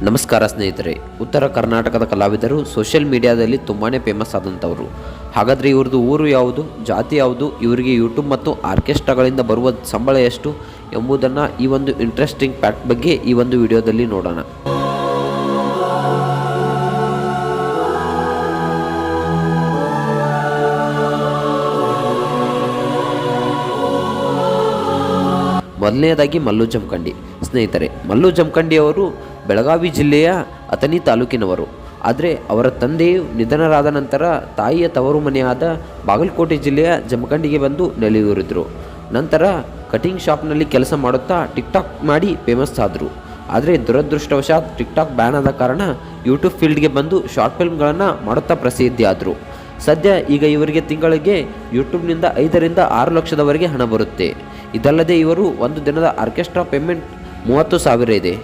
ನಮಸ್ಕಾರ ಸ್ನೇಹಿತರೆ. ಉತ್ತರ ಕರ್ನಾಟಕದ ಕಲಾವಿದರು ಸೋಷಿಯಲ್ ಮೀಡಿಯಾದಲ್ಲಿ ತುಂಬಾ ಫೇಮಸ್ ಆದಂಥವರು. ಹಾಗಾದರೆ ಇವ್ರದ್ದು ಊರು ಯಾವುದು, ಜಾತಿ ಯಾವುದು, ಇವರಿಗೆ ಯೂಟ್ಯೂಬ್ ಮತ್ತು ಆರ್ಕೆಸ್ಟ್ರಾಗಳಿಂದ ಬರುವ ಸಂಬಳ ಎಷ್ಟು ಎಂಬುದನ್ನು ಈ ಒಂದು ಇಂಟ್ರೆಸ್ಟಿಂಗ್ ಫ್ಯಾಕ್ಟ್ ಬಗ್ಗೆ ಈ ಒಂದು ವಿಡಿಯೋದಲ್ಲಿ ನೋಡೋಣ. ಮೊದಲನೆಯದಾಗಿ ಮಲ್ಲು ಜಮಖಂಡಿ. ಸ್ನೇಹಿತರೆ, ಮಲ್ಲು ಜಮಖಂಡಿ ಅವರು ಬೆಳಗಾವಿ ಜಿಲ್ಲೆಯ ಅಥಣಿ ತಾಲೂಕಿನವರು. ಆದರೆ ಅವರ ತಂದೆಯು ನಿಧನರಾದ ನಂತರ ತಾಯಿಯ ತವರು ಮನೆಯಾದ ಬಾಗಲಕೋಟೆ ಜಿಲ್ಲೆಯ ಜಮಖಂಡಿಗೆ ಬಂದು ನೆಲೆಯೂರಿದ್ರು. ನಂತರ ಕಟಿಂಗ್ ಶಾಪ್ನಲ್ಲಿ ಕೆಲಸ ಮಾಡುತ್ತಾ ಟಿಕ್ಟಾಕ್ ಮಾಡಿ ಫೇಮಸ್ ಆದರು. ಆದರೆ ದುರದೃಷ್ಟವಶಾತ್ ಟಿಕ್ಟಾಕ್ ಬ್ಯಾನ್ ಆದ ಕಾರಣ ಯೂಟ್ಯೂಬ್ ಫೀಲ್ಡ್ಗೆ ಬಂದು ಶಾರ್ಟ್ ಫಿಲ್ಮ್ಗಳನ್ನು ಮಾಡುತ್ತಾ ಪ್ರಸಿದ್ಧಿ ಆದರು. ಸದ್ಯ ಈಗ ಇವರಿಗೆ ತಿಂಗಳಿಗೆ ಯೂಟ್ಯೂಬ್ನಿಂದ 5 ರಿಂದ 6 ಲಕ್ಷದವರೆಗೆ ಹಣ ಬರುತ್ತೆ. ಇದಲ್ಲದೆ ಇವರು ಒಂದು ದಿನದ ಆರ್ಕೆಸ್ಟ್ರಾ ಪೇಮೆಂಟ್ 30,000 ಇದೆ.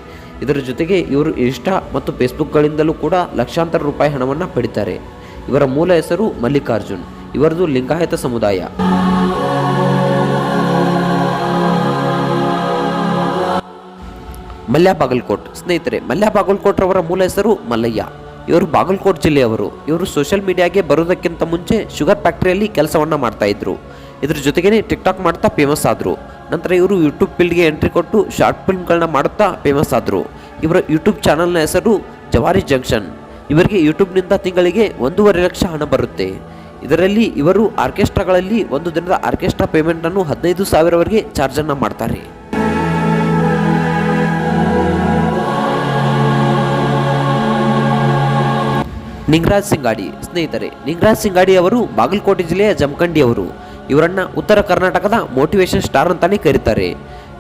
ಇದರ ಜೊತೆಗೆ ಇವರು ಇನ್ಸ್ಟಾ ಮತ್ತು ಫೇಸ್ಬುಕ್ಗಳಿಂದಲೂ ಕೂಡ ಲಕ್ಷಾಂತರ ರೂಪಾಯಿ ಹಣವನ್ನು ಪಡಿತಾರೆ. ಇವರ ಮೂಲ ಹೆಸರು ಮಲ್ಲಿಕಾರ್ಜುನ್. ಇವರದು ಲಿಂಗಾಯತ ಸಮುದಾಯ. ಮಲ್ಯ ಬಾಗಲಕೋಟ್. ಸ್ನೇಹಿತರೆ, ಮಲ್ಯ ಬಾಗಲಕೋಟ್ ರವರ ಮೂಲ ಹೆಸರು ಮಲ್ಲಯ್ಯ. ಇವರು ಬಾಗಲಕೋಟ್ ಜಿಲ್ಲೆಯವರು. ಇವರು ಸೋಷಿಯಲ್ ಮೀಡಿಯಾಗೆ ಬರೋದಕ್ಕಿಂತ ಮುಂಚೆ ಶುಗರ್ ಫ್ಯಾಕ್ಟ್ರಿಯಲ್ಲಿ ಕೆಲಸವನ್ನು ಮಾಡ್ತಾ ಇದ್ರು. ಇದ್ರ ಜೊತೆಗೇ ಟಿಕ್ಟಾಕ್ ಮಾಡ್ತಾ ಫೇಮಸ್ ಆದರು. ನಂತರ ಇವರು ಯೂಟ್ಯೂಬ್ ಫೀಲ್ಡ್ಗೆ ಎಂಟ್ರಿ ಕೊಟ್ಟು ಶಾರ್ಟ್ ಫಿಲ್ಮ್ಗಳನ್ನ ಮಾಡುತ್ತಾ ಫೇಮಸ್ ಆದರು. ಇವರ ಯೂಟ್ಯೂಬ್ ಚಾನಲ್ನ ಹೆಸರು ಜವಾರಿ ಜಂಕ್ಷನ್. ಇವರಿಗೆ ಯೂಟ್ಯೂಬ್ನಿಂದ ತಿಂಗಳಿಗೆ 1.5 ಲಕ್ಷ ಹಣ ಬರುತ್ತೆ. ಇದರಲ್ಲಿ ಇವರು ಆರ್ಕೆಸ್ಟ್ರಾಗಳಲ್ಲಿ ಒಂದು ದಿನದ ಆರ್ಕೆಸ್ಟ್ರಾ ಪೇಮೆಂಟನ್ನು 15,000ವರೆಗೆ ಚಾರ್ಜನ್ನು ಮಾಡ್ತಾರೆ. ನಿಂಗರಾಜ್ ಸಿಂಗಾಡಿ. ಸ್ನೇಹಿತರೆ, ನಿಂಗರಾಜ್ ಸಿಂಗಾಡಿ ಅವರು ಬಾಗಲಕೋಟೆ ಜಿಲ್ಲೆಯ ಜಮಖಂಡಿಯವರು. ಇವರನ್ನು ಉತ್ತರ ಕರ್ನಾಟಕದ ಮೋಟಿವೇಶನ್ ಸ್ಟಾರ್ ಅಂತಾನೆ ಕರೀತಾರೆ.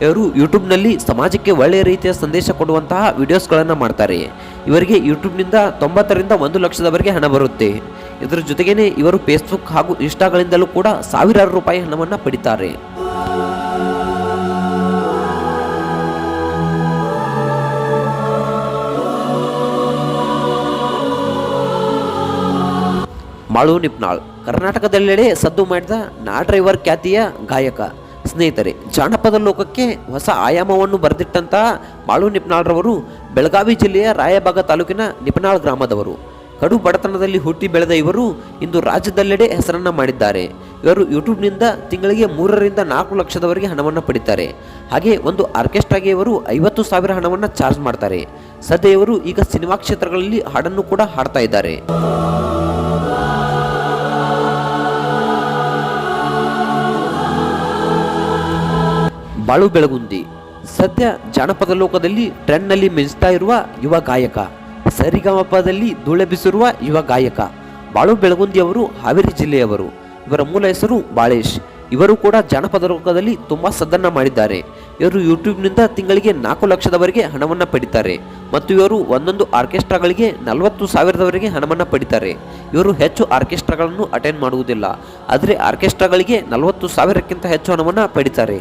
ಇವರು ಯೂಟ್ಯೂಬ್ನಲ್ಲಿ ಸಮಾಜಕ್ಕೆ ಒಳ್ಳೆಯ ರೀತಿಯ ಸಂದೇಶ ಕೊಡುವಂತಹ ವಿಡಿಯೋಸ್ಗಳನ್ನು ಮಾಡ್ತಾರೆ. ಇವರಿಗೆ ಯೂಟ್ಯೂಬ್ನಿಂದ 90 ರಿಂದ 1 ಲಕ್ಷದವರೆಗೆ ಹಣ ಬರುತ್ತೆ. ಇದರ ಜೊತೆಗೇ ಇವರು ಫೇಸ್ಬುಕ್ ಹಾಗೂ ಇನ್ಸ್ಟಾಗಳಿಂದಲೂ ಕೂಡ ಸಾವಿರಾರು ರೂಪಾಯಿ ಹಣವನ್ನು ಪಡಿತಾರೆ. ಮಾಳು ನಿಪ್ನಾಳ್. ಕರ್ನಾಟಕದೆಲ್ಲೆಡೆ ಸದ್ದು ಮಾಡಿದ ನಾ ಡ್ರೈವರ್ ಖ್ಯಾತಿಯ ಗಾಯಕ. ಸ್ನೇಹಿತರೆ, ಜಾನಪದ ಲೋಕಕ್ಕೆ ಹೊಸ ಆಯಾಮವನ್ನು ಬರೆದಿಟ್ಟಂತಹ ಮಾಳು ನಿಪ್ನಾಳ್ರವರು ಬೆಳಗಾವಿ ಜಿಲ್ಲೆಯ ರಾಯಬಾಗ ತಾಲೂಕಿನ ನಿಪ್ನಾಳ್ ಗ್ರಾಮದವರು. ಕಡು ಬಡತನದಲ್ಲಿ ಹುಟ್ಟಿ ಬೆಳೆದ ಇವರು ಇಂದು ರಾಜ್ಯದೆಲ್ಲೆಡೆ ಹೆಸರನ್ನು ಮಾಡಿದ್ದಾರೆ. ಇವರು ಯೂಟ್ಯೂಬ್ನಿಂದ ತಿಂಗಳಿಗೆ 3 ರಿಂದ 4 ಲಕ್ಷದವರೆಗೆ ಹಣವನ್ನು ಪಡಿತಾರೆ. ಹಾಗೆ ಒಂದು ಆರ್ಕೆಸ್ಟ್ರಾಗೆ ಇವರು 50,000 ಹಣವನ್ನು ಚಾರ್ಜ್ ಮಾಡ್ತಾರೆ. ಸದ್ಯ ಇವರು ಈಗ ಸಿನಿಮಾ ಕ್ಷೇತ್ರಗಳಲ್ಲಿ ಹಾಡನ್ನು ಕೂಡ ಹಾಡ್ತಾ ಇದ್ದಾರೆ. ಬಾಳು ಬೆಳಗುಂದಿ. ಸದ್ಯ ಜಾನಪದ ಲೋಕದಲ್ಲಿ ಟ್ರೆಂಡ್ನಲ್ಲಿ ಮಿಂಚ್ತಾ ಇರುವ ಯುವ ಗಾಯಕ. ಸರಿಗಮಪದಲ್ಲಿ ಧೂಳೆಬ್ಬಿಸಿರುವ ಯುವ ಗಾಯಕ ಬಾಳು ಬೆಳಗುಂದಿ ಅವರು ಹಾವೇರಿ ಜಿಲ್ಲೆಯವರು. ಇವರ ಮೂಲ ಹೆಸರು ಬಾಳೇಶ್. ಇವರು ಕೂಡ ಜಾನಪದ ಲೋಕದಲ್ಲಿ ತುಂಬ ಸದ್ದನ್ನು ಮಾಡಿದ್ದಾರೆ. ಇವರು ಯೂಟ್ಯೂಬ್ನಿಂದ ತಿಂಗಳಿಗೆ 4 ಲಕ್ಷದವರೆಗೆ ಹಣವನ್ನು ಪಡಿತಾರೆ ಮತ್ತು ಇವರು ಒಂದೊಂದು ಆರ್ಕೆಸ್ಟ್ರಾಗಳಿಗೆ 40,000ದವರೆಗೆ ಹಣವನ್ನು ಪಡಿತಾರೆ. ಇವರು ಹೆಚ್ಚು ಆರ್ಕೆಸ್ಟ್ರಾಗಳನ್ನು ಅಟೆಂಡ್ ಮಾಡುವುದಿಲ್ಲ, ಆದರೆ ಆರ್ಕೆಸ್ಟ್ರಾಗಳಿಗೆ 40,000ಕ್ಕಿಂತ ಹೆಚ್ಚು ಹಣವನ್ನು ಪಡಿತಾರೆ.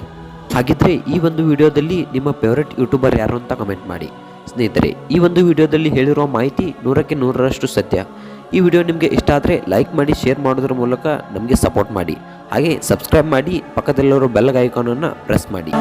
ಹಾಗಿದ್ರೆ ಈ ಒಂದು ವಿಡಿಯೋದಲ್ಲಿ ನಿಮ್ಮ ಫೇವರೆಟ್ ಯೂಟ್ಯೂಬರ್ ಯಾರು ಅಂತ ಕಮೆಂಟ್ ಮಾಡಿ. ಸ್ನೇಹಿತರೆ, ಈ ಒಂದು ವಿಡಿಯೋದಲ್ಲಿ ಹೇಳಿರುವ ಮಾಹಿತಿ 100ಕ್ಕೆ 100ರಷ್ಟು ಸತ್ಯ. ಈ ವಿಡಿಯೋ ನಿಮಗೆ ಇಷ್ಟ ಆದರೆ ಲೈಕ್ ಮಾಡಿ, ಶೇರ್ ಮಾಡೋದ್ರ ಮೂಲಕ ನಮಗೆ ಸಪೋರ್ಟ್ ಮಾಡಿ. ಹಾಗೆ ಸಬ್ಸ್ಕ್ರೈಬ್ ಮಾಡಿ, ಪಕ್ಕದಲ್ಲಿರೋ ಬೆಲ್ ಐಕಾನನ್ನು ಪ್ರೆಸ್ ಮಾಡಿ.